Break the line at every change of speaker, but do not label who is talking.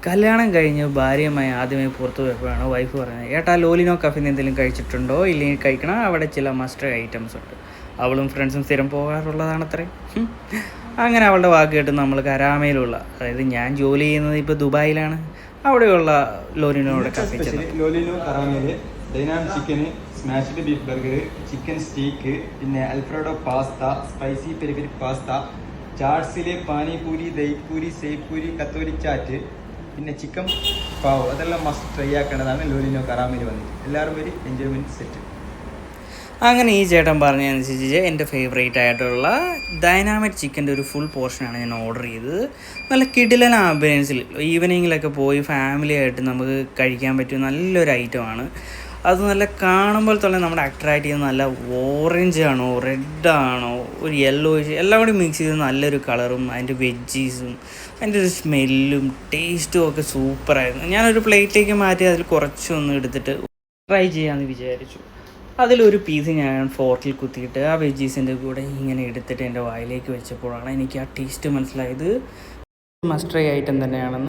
കല്യാണം കഴിഞ്ഞ് ഭാര്യയുമായി ആദ്യമായി പുറത്തു പോയപ്പോഴാണ് വൈഫ് പറയുന്നത്, ഏട്ടാ ലോലിനോ കഫേന്ന് എന്തെങ്കിലും കഴിച്ചിട്ടുണ്ടോ, ഇല്ലെങ്കിൽ കഴിക്കണം, അവിടെ ചില മസ്റ്റ് ഐറ്റംസ് ഉണ്ട്. അവളും ഫ്രണ്ട്സും സ്ഥിരം പോകാറുള്ളതാണത്രേ. അങ്ങനെ അവളുടെ വാക്ക് കേട്ട് നമ്മൾ കരാമയിലുള്ള, അതായത് ഞാൻ ജോലി ചെയ്യുന്നത് ഇപ്പോൾ ദുബായിലാണ്, അവിടെയുള്ള ലോലിനോട് കഫേ ചെന്നു.
ലോലിനോ കറാമയില് dynamic chicken, smashed beef burger, chicken steak, പിന്നെ alfredo pasta, spicy peri peri pasta, ചാട്സിലെ പാനിപൂരി, ദഹിപൂരി, സേയ്പൂരി, കത്തോരി ചാറ്റ്, പിന്നെ ചിക്കൻ പാവ്, അതെല്ലാം മസ്റ്റ് ട്രൈ ആക്കേണ്ടതാണ് ലോലിനോ കറാമയിൽ വന്നിട്ട്. എല്ലാവരും ഒരു എൻജോയ്മെൻറ്റ് സെറ്റ്.
അങ്ങനെ ഈ ചേട്ടൻ പറഞ്ഞതനുസരിച്ച് എൻ്റെ ഫേവറേറ്റ് ആയിട്ടുള്ള ഡൈനാമിക് ചിക്കൻ്റെ ഒരു ഫുൾ പോർഷനാണ് ഞാൻ ഓർഡർ ചെയ്തത്. നല്ല കിടിലൻ ആംബിയൻസിൽ ഈവനിങ്ങിലൊക്കെ പോയി ഫാമിലി ആയിട്ട് നമുക്ക് കഴിക്കാൻ പറ്റിയ നല്ലൊരു ഐറ്റമാണ്. അത് നല്ല കാണുമ്പോൾ തന്നെ നമ്മുടെ അട്രാക്ട് ചെയ്യുന്ന നല്ല ഓറഞ്ച് ആണോ റെഡ് ആണോ ഒരു യെല്ലോ എല്ലാം കൂടി മിക്സ് ചെയ്ത് നല്ലൊരു കളറും അതിൻ്റെ വെജീസും അതിൻ്റെ ഒരു സ്മെല്ലും ടേസ്റ്റും ഒക്കെ സൂപ്പറായിരുന്നു. ഞാനൊരു പ്ലേറ്റിലേക്ക് മാറ്റി അതിൽ കുറച്ചൊന്നും എടുത്തിട്ട് ട്രൈ ചെയ്യാമെന്ന് വിചാരിച്ചു. അതിലൊരു പീസ് ഞാൻ ഫോർക്കിൽ കുത്തിയിട്ട് ആ വെജീസിൻ്റെ കൂടെ ഇങ്ങനെ എടുത്തിട്ട് എൻ്റെ വായിലേക്ക് വെച്ചപ്പോഴാണ് എനിക്ക് ആ ടേസ്റ്റ് മനസ്സിലായത്. മസ്റ്റ് ട്രൈ ഐറ്റം തന്നെയാണെന്ന്.